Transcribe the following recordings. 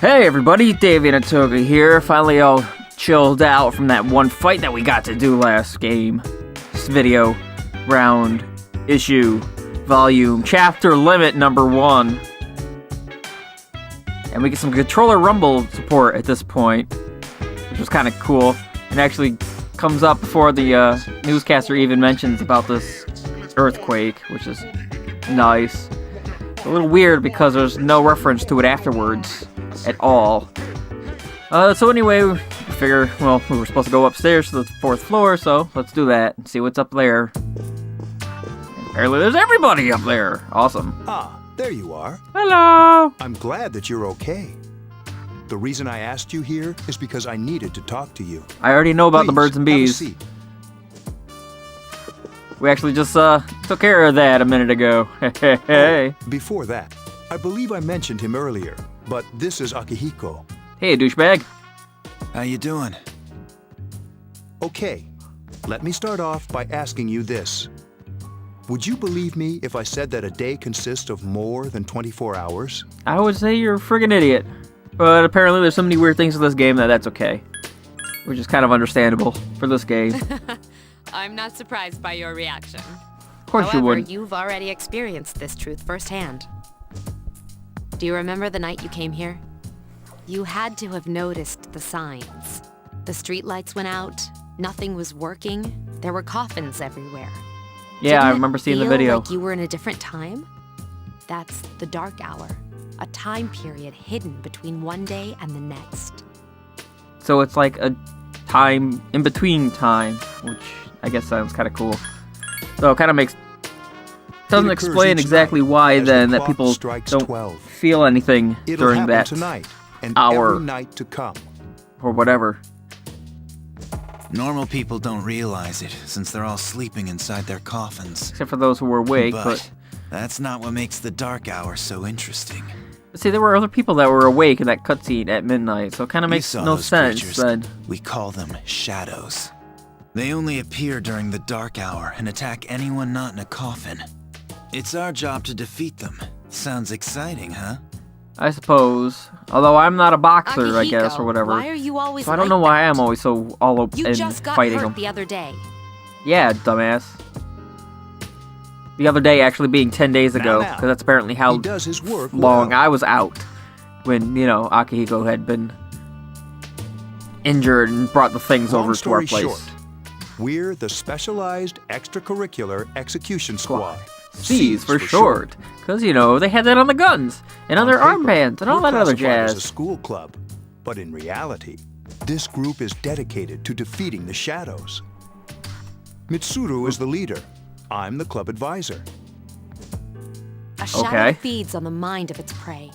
Hey everybody, Davey and Atoga here. Finally all chilled out from that one fight that we got to do last game. This video, round, issue, volume, chapter limit number 1. And we get some controller rumble support at this point, which was kind of cool. And actually comes up before the newscaster even mentions about this earthquake, which is nice. A little weird because there's no reference to it afterwards at all. So anyway, we figure, well, we were supposed to go upstairs to the 4th floor, so let's do that and see what's up there. Apparently there's everybody up there. Awesome. Ah, there you are. Hello! I'm glad that you're okay. The reason I asked you here is because I needed to talk to you. I already know about the birds and Have a bees. seat. We actually just took care of that a minute ago. Hey. Before that, I believe I mentioned him earlier, but this is Akihiko. Hey, douchebag. How you doing? Okay, let me start off by asking you this. Would you believe me if I said that a day consists of more than 24 hours? I would say you're a friggin' idiot. But apparently there's so many weird things in this game that that's okay. Which is kind of understandable for this game. I'm not surprised by your reaction. Of course you However, wouldn't. you've already experienced this truth firsthand. Do you remember the night you came here? You had to have noticed the signs. The streetlights went out, nothing was working, there were coffins everywhere. Yeah, I Didn't it remember seeing the feel video. like you were in a different time? That's the dark hour, a time period hidden between one day and the next. So it's like a time in between time, which I guess sounds kind of cool. So it kind of makes doesn't It occurs explain each exactly night why as the then that clock people strikes don't 12. feel anything It'll during happen that tonight and hour. every night to come. or whatever. Normal people don't realize it, since they're all sleeping inside their coffins. Except for those who were awake, but That's not what makes the dark hour so interesting. see, there were other people that were awake in that cutscene at midnight, so it kind of You makes saw no those sense creatures. then. We call them shadows. They only appear during the dark hour and attack anyone not in a coffin. It's our job to defeat them. Sounds exciting, huh? I suppose. Although I'm not a boxer, I guess, Akihiko, or whatever. Why are you always So I don't like know why that? I'm always so all up You in just got fighting hurt them. the other day. Yeah, dumbass. The other day actually being 10 days ago, now. because that's apparently how He does his work long well. I was out when, you know, Akihiko had been injured and brought the things Long over to our story place. short, we're the Specialized Extracurricular Execution Squad. C's for short. Because, you know, they had that on the guns, and on their paper, armbands, and all we're that other classified as a jazz. school club, but in reality, this group is dedicated to defeating the shadows. Mitsuru is the leader. I'm the club advisor. A shadow Okay. feeds on the mind of its prey.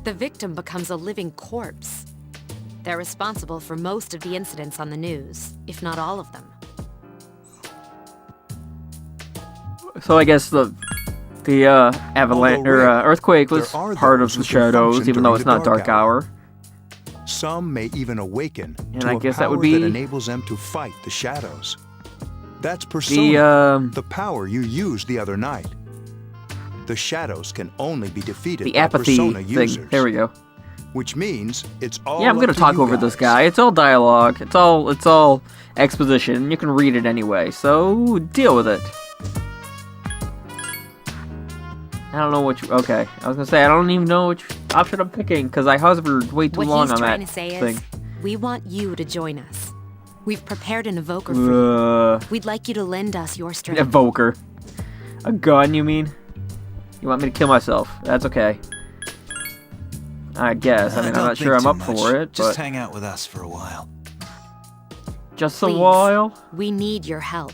The victim becomes a living corpse. They're responsible for most of the incidents on the news, if not all of them. So I guess the avalanche Although or rare, earthquake was there are part of those the who can shadows, function even though during it's the not dark hour. Some may even awaken And to I a guess that power would be that enables them to fight the shadows. That's persona, the power you used the other night. The shadows can only be defeated the by apathy persona thing. users, There we go. which means it's all Yeah, I'm up gonna to talk you over this guys. guy. It's all dialogue. It's all exposition. You can read it anyway. So deal with it. I don't know which. Okay, I was gonna say I don't even know which option I'm picking because I hovered way too What long he's on trying that to say thing. is, we want you to join us. We've prepared an evoker for you. We'd like you to lend us your strength. Evoker. A gun, you mean? You want me to kill myself? That's okay. I guess. I mean, I'm Don't not think sure I'm too up much. for it, Just but hang out with us for a while. just a Please. while. We need your help.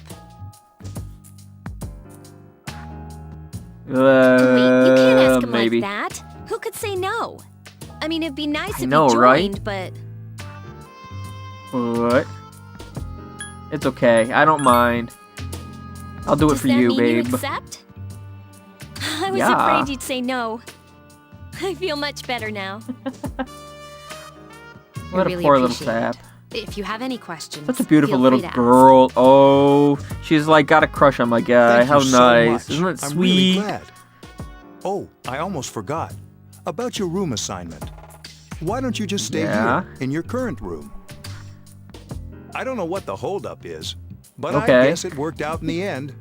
Wait, you can't ask him Maybe. like that. Who could say no? I mean, it'd be nice I if know, he right? joined, but What? It's okay. I don't mind. I'll do it does for that you, mean babe. you accept? I was Yeah. afraid you'd say no. I feel much better now. What a really poor little appreciate it. sap. If you have any questions, Such a beautiful feel little free to ask. girl. Oh, she's like got a crush on my guy. Thank How you so nice. much. Isn't it I'm really sweet? glad. Oh, I almost forgot. About your room assignment. Why don't you just stay Yeah. here, in your current room? I don't know what the holdup is, but Okay. I guess it worked out in the end.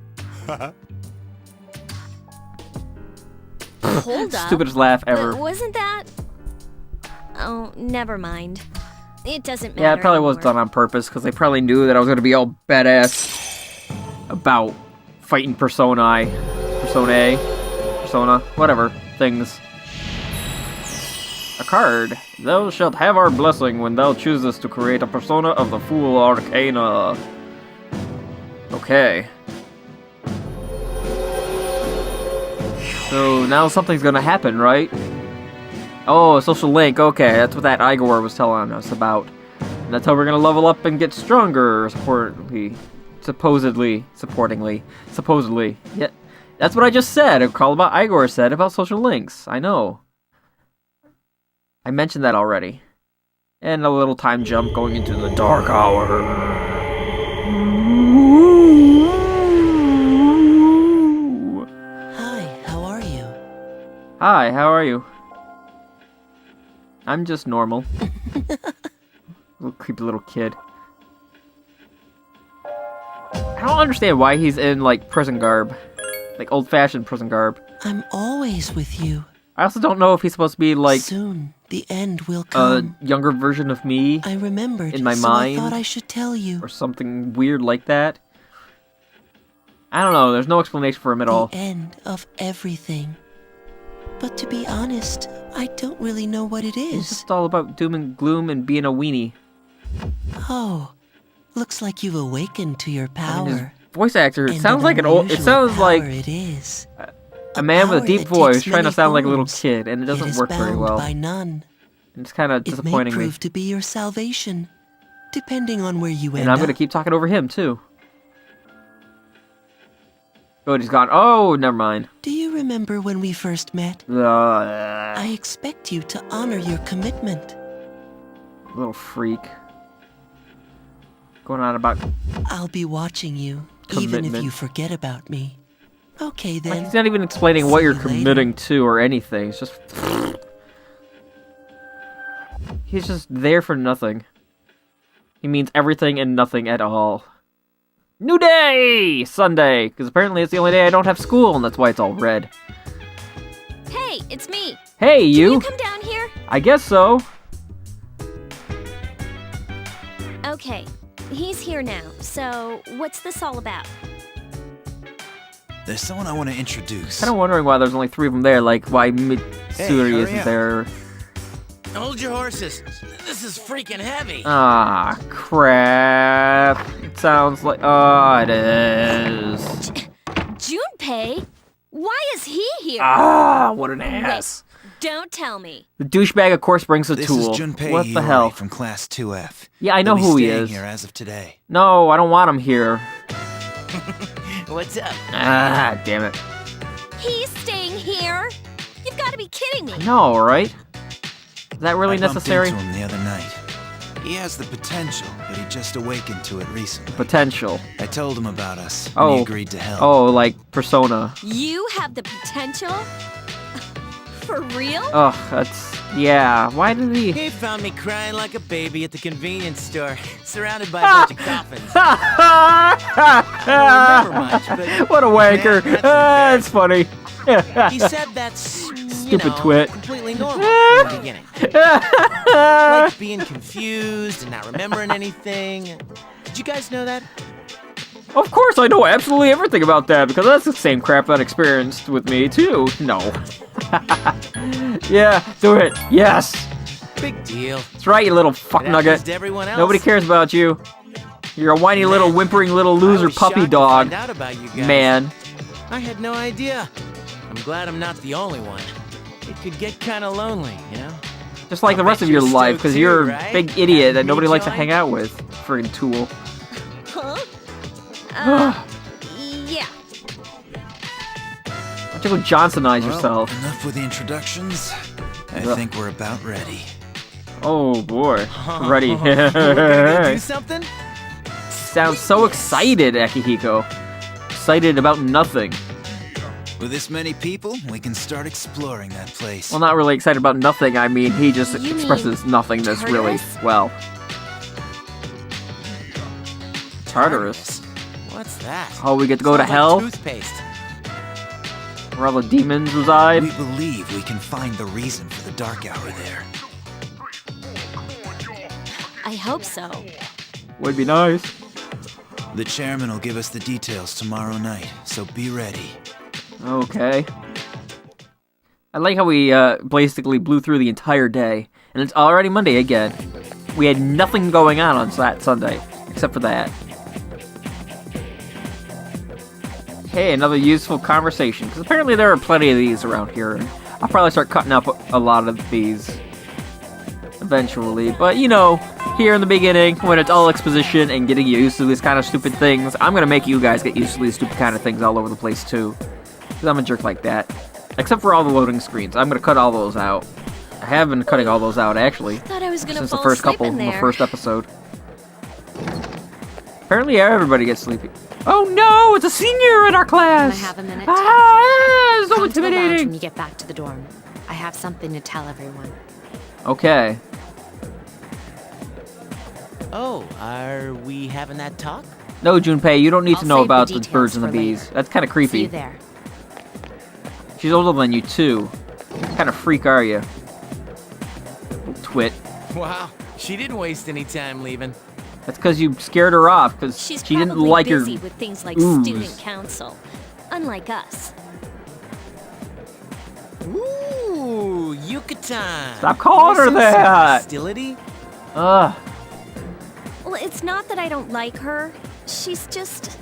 Hold up. Stupidest laugh ever. Wasn't that? Oh, never mind. It doesn't matter. Yeah, it probably was anymore. done on purpose, because they probably knew that I was going to be all badass about fighting Persona, whatever, things. A card. Thou shalt have our blessing when thou choosest to create a persona of the Fool Arcana. Okay. So now something's gonna happen, right? Oh, a social link. Okay, that's what that Igor was telling us about. And that's how we're gonna level up and get stronger, supposedly. Yeah, that's what I just said. Call about Igor said about social links. I know. I mentioned that already. And a little time jump going into the dark hour. Hi, how are you? Hi, how are you? I'm just normal. Little creepy little kid. I don't understand why he's in, like, prison garb. Like, old-fashioned prison garb. I'm always with you. I also don't know if he's supposed to be, like, Soon, the end will a come. younger version of me. I remembered, in my so mind. I thought I should tell you. Or something weird like that. I don't know, there's no explanation for him at all. The end of everything. But to be honest, I don't really know what it It's is. just all about doom and gloom and being a weenie. Oh, looks like you've awakened to your I mean, his power. voice actor, it And sounds an like an old... It unusual sounds like power it is. a man with a power deep that voice takes trying to many sound like a little forms. kid, and it It doesn't is work very bound well. by none. It's kind of It may disappointing me. prove to be your salvation, depending on where you end And I'm up. gonna keep talking over him, too. Oh, he's gone. Oh, never mind. Do you remember when we first met? I I expect you to honor your commitment. little freak. Going on about... I'll be watching you, even if Commitment. you forget about me. Okay Like, then. he's not even explaining what See you're you later. committing to or anything. It's just... He's just there for nothing. He means everything and nothing at all. New day! Sunday! Because apparently it's the only day I don't have school, and that's why it's all red. Hey, it's me. Hey, Can you! you come down here? I guess so. Okay, he's here now. So, what's this all about? There's someone I want to introduce. Kind of wondering why there's only 3 of them there, like why Mitsuri hurry isn't up. there. Hold your horses. This is freaking heavy. Ah, crap. It sounds like... Oh, it is. Junpei? Why is he here? Ah, what an ass. Don't tell me. The douchebag, of course, brings a This tool. is Junpei What the Hiyori hell? from Class 2F. Yeah, I know He'll be who he staying is. here as of today. No, I don't want him here. What's up? Ah, damn it. He's staying here? You've got to be kidding me. No, right? Is that really I bumped necessary? into him the other night. He has the potential, but he just awakened to it recently. Potential. I told him about us, and Oh. he agreed to help. Oh, like Persona. You have the potential? For real? Ugh, that's... Yeah, why did he... He found me crying like a baby at the convenience store, surrounded by a bunch of coffins. I don't remember much, but What a wanker. man, that's Ah, it's funny. he said that's, Stupid twit. completely normal in the beginning. Like being confused and not remembering anything. Did you guys know that? Of course, I know absolutely everything about that, because that's the same crap that experienced with me, too. No. Yeah, do it. Yes. Big deal. That's right, you little fuck It happens nugget. to everyone else. Nobody cares about you. You're a whiny little whimpering little I loser was puppy shocked to dog. find out about you guys. Man. I had no idea. I'm glad I'm not the only one. It could get kind of lonely, you know? Just like the I'll rest bet of your you're life, stoked because too, you're a right? big idiot that Having nobody me likes to join? hang out with. Friggin' tool. Huh? Yeah. Why don't you go Johnsonize Well, yourself? enough with the introductions. I Ugh. think we're about ready. Oh boy. Ready. We're gonna do something? Sounds so excited, Akihiko. Excited about nothing. With this many people, we can start exploring that place. Well, not really excited about nothing. I mean, he just You expresses mean nothingness really Tartarus? well. Tartarus? What's that? Oh, we get to go to Smells like hell? Toothpaste. Where all the demons reside? We believe we can find the reason for the dark hour there. I hope so. Would be nice. The chairman will give us the details tomorrow night, so be ready. Okay. I like how we basically blew through the entire day, and it's already Monday again. We had nothing going on that Sunday, except for that. Hey, another useful conversation, because apparently there are plenty of these around here, and I'll probably start cutting up a lot of these eventually, but you know, here in the beginning, when it's all exposition and getting used to these kind of stupid things, I'm gonna make you guys get used to these stupid kind of things all over the place too. Because I'm a jerk like that. Except for all the loading screens. I'm gonna cut all those out. I have been cutting all those out, actually. Thought I was gonna Since the fall first asleep couple in from the there. first episode. Apparently everybody gets sleepy. Oh no! It's a senior in our class! Can I have a minute? Ah! So Come to the lounge when intimidating! you get back to the dorm. I have something to tell everyone. Okay. Oh, are we having that talk? No, Junpei, you don't need I'll to know save the about the details birds and the for bees. later. That's kind of See creepy. you there. She's older than you, too. What kind of freak are you? Twit. Wow, she didn't waste any time leaving. That's because you scared her off, because She's she didn't probably like your... busy with things like ooze. student council, unlike us. Ooh, Yucatan. Stop calling her Sense of that. Hostility? Ugh. Well, it's not that I don't like her. She's just...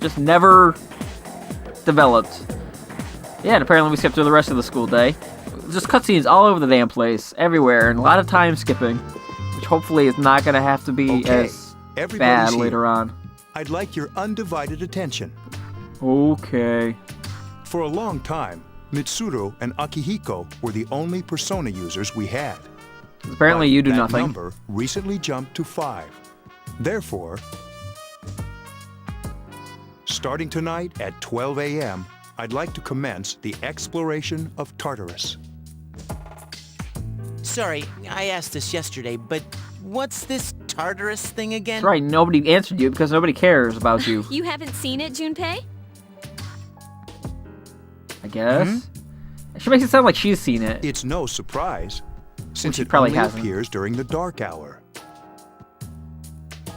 Just never developed. Yeah, and apparently we skipped through the rest of the school day. Just cutscenes all over the damn place, everywhere, and a lot of time skipping. Which hopefully is not going to have to be Okay, as everybody's bad here. later on. I'd like your undivided attention. Okay. For a long time, Mitsuru and Akihiko were the only persona users we had. Apparently But you do that nothing. number recently jumped to 5. Therefore, starting tonight at 12 a.m., I'd like to commence the exploration of Tartarus. Sorry, I asked this yesterday, but what's this Tartarus thing again? That's right, nobody answered you because nobody cares about you, You haven't seen it, Junpei? I guess. She makes it sound like she's seen it. It's no surprise, since she it probably only hasn't. appears during the dark hour.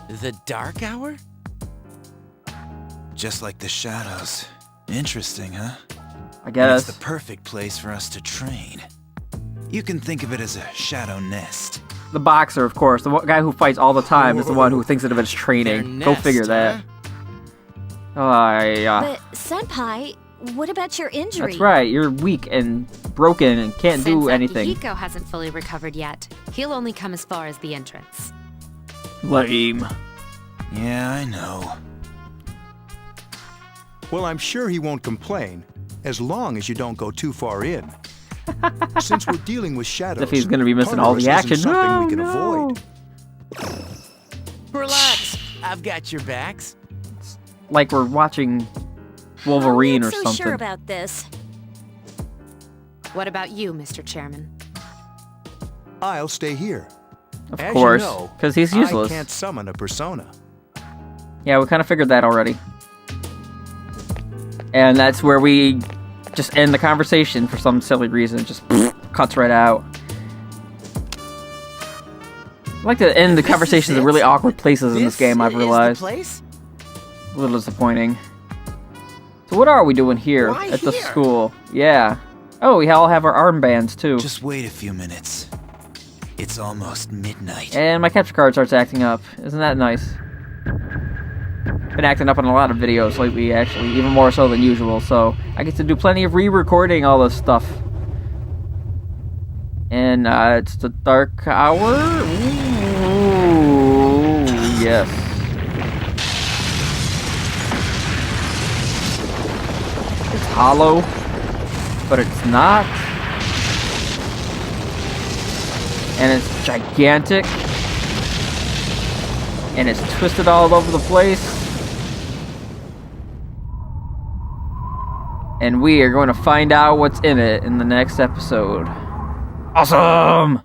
The Dark Hour? Just like the shadows. Interesting, huh? I And guess. it's the perfect place for us to train. You can think of it as a shadow nest. The boxer, of course. The guy who fights all the time is the one who thinks of it as training. Their Go nest, figure that. huh? Oh, yeah. But, Senpai, what about your injury? That's right. You're weak and broken and can't do Since anything. Akihiko hasn't fully recovered yet, he'll only come as far as the entrance. Lame. Yeah, I know. Well, I'm sure he won't complain, as long as you don't go too far in. Since we're dealing with shadows, If he's gonna be missing all the Tartarus action. isn't something No, we can no. avoid. Relax, I've got your backs. Like we're watching Wolverine I'm or not so something. sure about this. What about you, Mr. Chairman? I'll stay here. Of As course, you know, because he's I useless. can't summon a persona. Yeah, we kind of figured that already. And that's where we just end the conversation for some silly reason. It just cuts right out. I like to end the This is conversations in it? really awkward places in this game, I've is realized. the place? A little disappointing. So what are we doing here Why at the here? school? Yeah. Oh, we all have our armbands too. Just wait a few minutes. It's almost midnight. And my capture card starts acting up. Isn't that nice? Been acting up on a lot of videos lately, actually, even more so than usual, so I get to do plenty of re-recording all this stuff. And it's the dark hour? Ooh, yes. It's hollow, but it's not. And it's gigantic. And it's twisted all over the place. And we are going to find out what's in it in the next episode. Awesome!